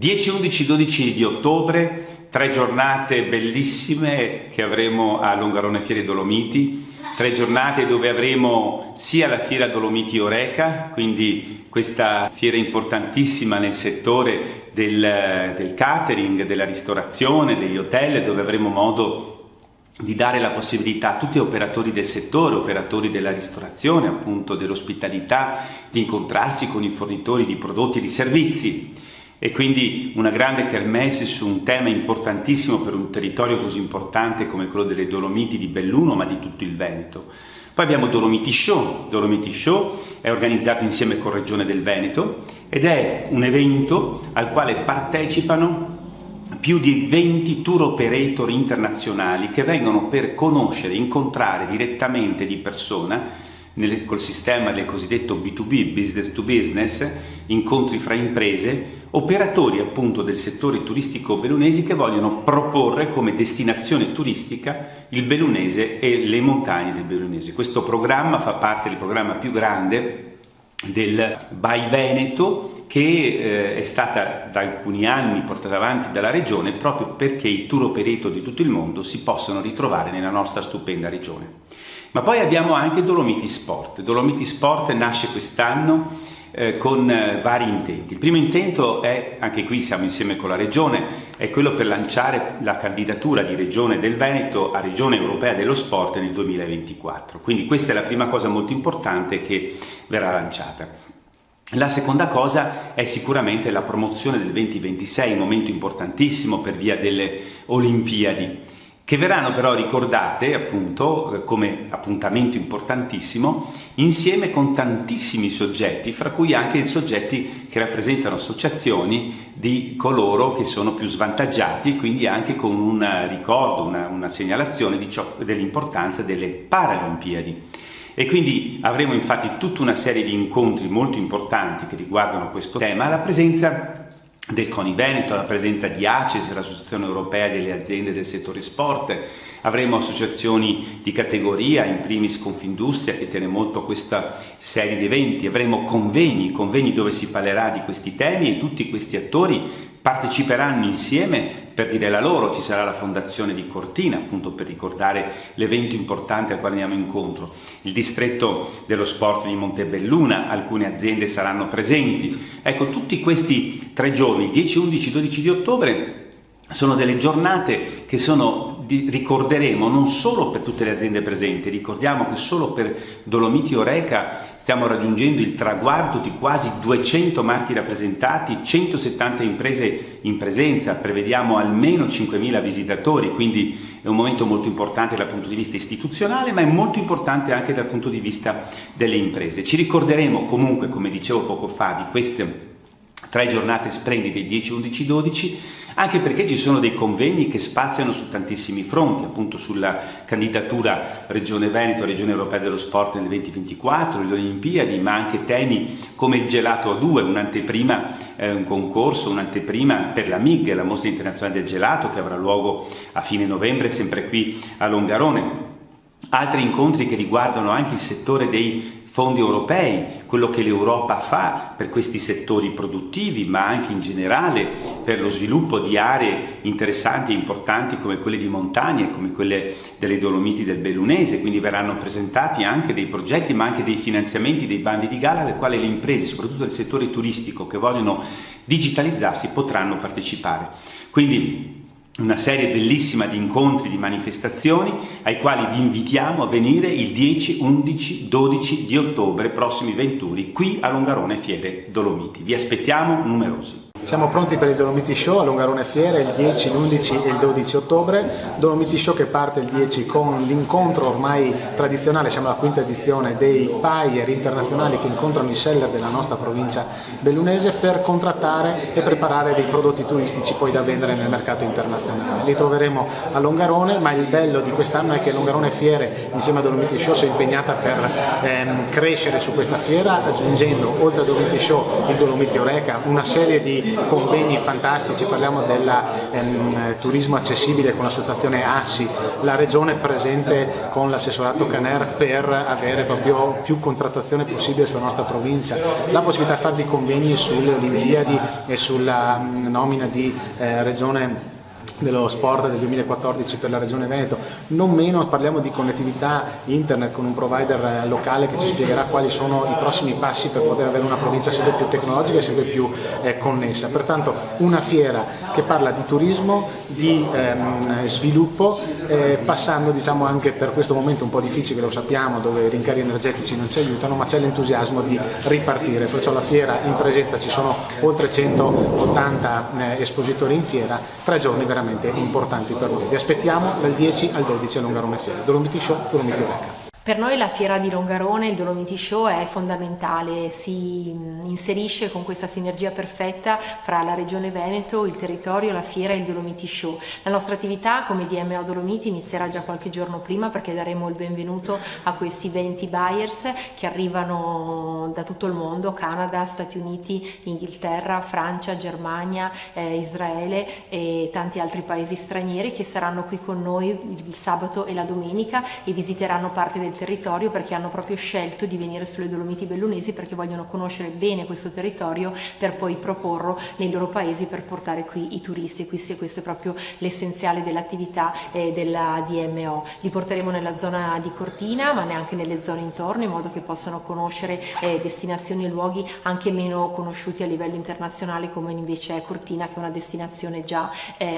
10, 11, 12 di ottobre, 3 giornate bellissime che avremo a Longarone Fiere Dolomiti, 3 giornate dove avremo sia la Fiera Dolomiti Horeca, quindi questa fiera importantissima nel settore del catering, della ristorazione, degli hotel, dove avremo modo di dare la possibilità a tutti gli operatori del settore, operatori della ristorazione, appunto dell'ospitalità, di incontrarsi con i fornitori di prodotti e di servizi. E quindi una grande kermesse su un tema importantissimo per un territorio così importante come quello delle Dolomiti di Belluno, ma di tutto il Veneto. Poi abbiamo Dolomiti Show. Dolomiti Show è organizzato insieme con Regione del Veneto ed è un evento al quale partecipano più di 20 tour operator internazionali che vengono per conoscere, incontrare direttamente di persona col sistema del cosiddetto B2B, business to business, incontri fra imprese, operatori appunto del settore turistico bellunesi che vogliono proporre come destinazione turistica il Bellunese e le montagne del Bellunese. Questo programma fa parte del programma più grande del By Veneto, che è stata da alcuni anni portata avanti dalla regione proprio perché i tour operator di tutto il mondo si possono ritrovare nella nostra stupenda regione. Ma poi abbiamo anche Dolomiti Sport. Dolomiti Sport nasce quest'anno con vari intenti. Il primo intento è, anche qui siamo insieme con la regione, è quello per lanciare la candidatura di Regione del Veneto a Regione Europea dello Sport nel 2024. Quindi questa è la prima cosa molto importante che verrà lanciata. La seconda cosa è sicuramente la promozione del 2026, un momento importantissimo per via delle Olimpiadi, che verranno però ricordate appunto come appuntamento importantissimo insieme con tantissimi soggetti, fra cui anche i soggetti che rappresentano associazioni di coloro che sono più svantaggiati, quindi anche con un ricordo, una segnalazione dell'importanza delle Paralimpiadi. E quindi avremo infatti tutta una serie di incontri molto importanti che riguardano questo tema, la presenza del CONI Veneto, la presenza di ACES, l'Associazione Europea delle Aziende del Settore Sport, avremo associazioni di categoria, in primis Confindustria che tiene molto questa serie di eventi, avremo convegni dove si parlerà di questi temi e tutti questi attori parteciperanno insieme per dire la loro. Ci sarà la fondazione di Cortina appunto per ricordare l'evento importante al quale andiamo incontro, il distretto dello sport di Montebelluna, alcune aziende saranno presenti. Ecco, tutti questi 3 giorni, 10, 11, 12 di ottobre, sono delle giornate che ricorderemo non solo per tutte le aziende presenti. Ricordiamo che solo per Dolomiti Horeca stiamo raggiungendo il traguardo di quasi 200 marchi rappresentati, 170 imprese in presenza, prevediamo almeno 5.000 visitatori, quindi è un momento molto importante dal punto di vista istituzionale, ma è molto importante anche dal punto di vista delle imprese. Ci ricorderemo comunque, come dicevo poco fa, di queste 3 giornate splendide, 10, 11, 12, anche perché ci sono dei convegni che spaziano su tantissimi fronti, appunto sulla candidatura Regione Veneto, Regione Europea dello Sport nel 2024, le Olimpiadi, ma anche temi come il Gelato A2, un'anteprima, un concorso, un'anteprima per la MIG, la Mostra Internazionale del Gelato, che avrà luogo a fine novembre, sempre qui a Longarone. Altri incontri che riguardano anche il settore dei fondi europei, quello che l'Europa fa per questi settori produttivi, ma anche in generale per lo sviluppo di aree interessanti e importanti come quelle di montagna, come quelle delle Dolomiti del Bellunese. Quindi verranno presentati anche dei progetti, ma anche dei finanziamenti, dei bandi di gara, alle quali le imprese, soprattutto del settore turistico, che vogliono digitalizzarsi, potranno partecipare. Quindi una serie bellissima di incontri, di manifestazioni ai quali vi invitiamo a venire il 10, 11, 12 di ottobre, prossimi venturi, qui a Longarone Fiere Dolomiti. Vi aspettiamo numerosi. Siamo pronti per il Dolomiti Show a Longarone Fiere il 10, l'11 e il 12 ottobre. Dolomiti Show che parte il 10 con l'incontro ormai tradizionale, siamo alla 5ª edizione, dei buyer internazionali che incontrano i seller della nostra provincia bellunese per contrattare e preparare dei prodotti turistici poi da vendere nel mercato internazionale. internazionale. Li troveremo a Longarone, ma il bello di quest'anno è che Longarone Fiere insieme a Dolomiti Show si è impegnata per crescere su questa fiera, aggiungendo oltre a Dolomiti Show il Dolomiti Oreca, una serie di convegni fantastici. Parliamo del turismo accessibile con l'associazione ASSI, la regione presente con l'assessorato Caner per avere proprio più contrattazione possibile sulla nostra provincia, la possibilità di fare dei convegni sulle Olimpiadi e sulla nomina di regione dello sport del 2014 per la regione Veneto. Non meno parliamo di connettività internet con un provider locale che ci spiegherà quali sono i prossimi passi per poter avere una provincia sempre più tecnologica e sempre più connessa. Pertanto una fiera che parla di turismo, di sviluppo, passando diciamo anche per questo momento un po' difficile, lo sappiamo, dove i rincari energetici non ci aiutano, ma c'è l'entusiasmo di ripartire. Perciò la fiera, in presenza ci sono oltre 180 espositori in fiera, 3 giorni veramente importanti per noi. Vi aspettiamo dal 10 al 12 a Longarone Fiere. Dolomiti Show, Dolomiti Oreca. Per noi la fiera di Longarone, il Dolomiti Show, è fondamentale, si inserisce con questa sinergia perfetta fra la regione Veneto, il territorio, la fiera e il Dolomiti Show. La nostra attività come DMO Dolomiti inizierà già qualche giorno prima, perché daremo il benvenuto a questi 20 buyers che arrivano da tutto il mondo: Canada, Stati Uniti, Inghilterra, Francia, Germania, Israele e tanti altri paesi stranieri, che saranno qui con noi il sabato e la domenica e visiteranno parte del territorio, perché hanno proprio scelto di venire sulle Dolomiti Bellunesi perché vogliono conoscere bene questo territorio per poi proporlo nei loro paesi per portare qui i turisti. Questo è proprio l'essenziale dell'attività della DMO. Li porteremo nella zona di Cortina, ma neanche nelle zone intorno, in modo che possano conoscere destinazioni e luoghi anche meno conosciuti a livello internazionale, come invece è Cortina, che è una destinazione già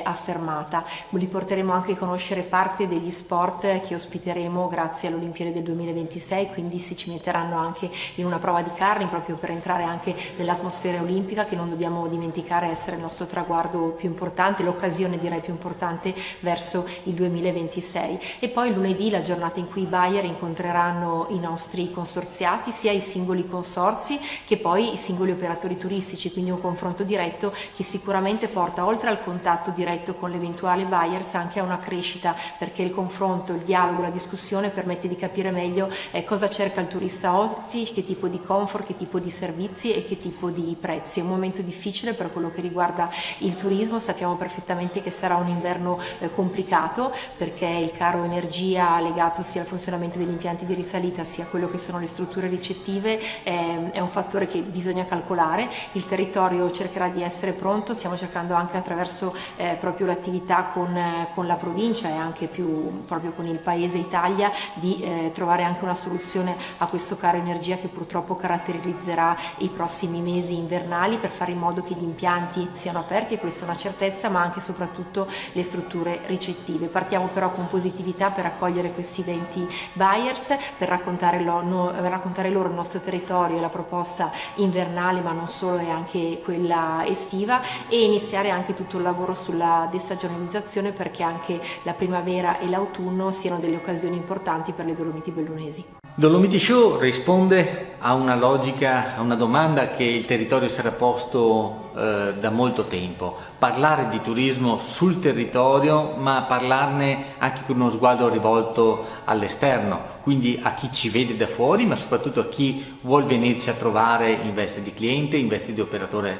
affermata. Li porteremo anche a conoscere parte degli sport che ospiteremo grazie all'Olimpiade del 2026, quindi ci metteranno anche in una prova di curling, proprio per entrare anche nell'atmosfera olimpica, che non dobbiamo dimenticare essere il nostro traguardo più importante, l'occasione direi più importante verso il 2026. E poi lunedì, la giornata in cui i buyer incontreranno i nostri consorziati, sia i singoli consorzi che poi i singoli operatori turistici, quindi un confronto diretto che sicuramente porta, oltre al contatto diretto con l'eventuale buyers, anche a una crescita, perché il confronto, il dialogo, la discussione permette di capire meglio cosa cerca il turista oggi, che tipo di comfort, che tipo di servizi e che tipo di prezzi. È un momento difficile per quello che riguarda il turismo, sappiamo perfettamente che sarà un inverno complicato, perché il caro energia legato sia al funzionamento degli impianti di risalita sia a quello che sono le strutture ricettive è un fattore che bisogna calcolare. Il territorio cercherà di essere pronto, stiamo cercando anche attraverso proprio l'attività con la provincia e anche più proprio con il paese Italia di trovare anche una soluzione a questo caro energia che purtroppo caratterizzerà i prossimi mesi invernali, per fare in modo che gli impianti siano aperti, e questa è una certezza, ma anche e soprattutto le strutture ricettive. Partiamo però con positività per accogliere questi 20 buyers, per raccontare loro il nostro territorio e la proposta invernale, ma non solo, e anche quella estiva, e iniziare anche tutto il lavoro sulla destagionalizzazione, perché anche la primavera e l'autunno siano delle occasioni importanti per le Dolomiti Bellunesi. Dolomiti Show risponde a una logica, a una domanda che il territorio si era posto da molto tempo: parlare di turismo sul territorio, ma parlarne anche con uno sguardo rivolto all'esterno, quindi a chi ci vede da fuori, ma soprattutto a chi vuol venirci a trovare in veste di cliente, in veste di operatore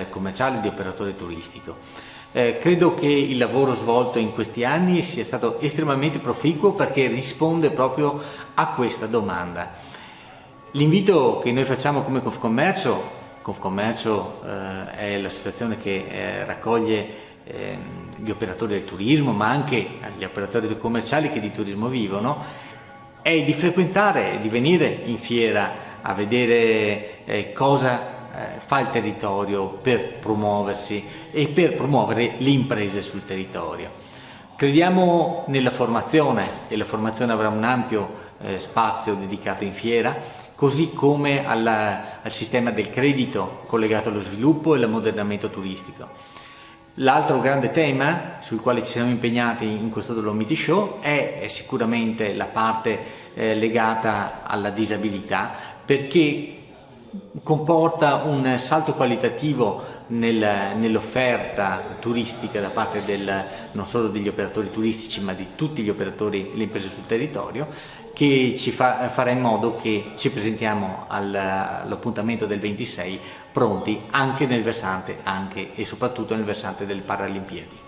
commerciale, di operatore turistico. Credo che il lavoro svolto in questi anni sia stato estremamente proficuo, perché risponde proprio a questa domanda. L'invito che noi facciamo come Confcommercio è l'associazione che raccoglie gli operatori del turismo, ma anche gli operatori commerciali che di turismo vivono, è di frequentare, di venire in fiera a vedere cosa fa il territorio per promuoversi e per promuovere le imprese sul territorio. Crediamo nella formazione, e la formazione avrà un ampio spazio dedicato in fiera, così come al sistema del credito collegato allo sviluppo e all'ammodernamento turistico. L'altro grande tema sul quale ci siamo impegnati in questo Dolomiti Show è sicuramente la parte legata alla disabilità, perché comporta un salto qualitativo nell'offerta turistica da parte non solo degli operatori turistici ma di tutti gli operatori, le imprese sul territorio, che ci farà in modo che ci presentiamo all'appuntamento del 26 pronti anche nel versante, anche e soprattutto nel versante delle Paralimpiadi.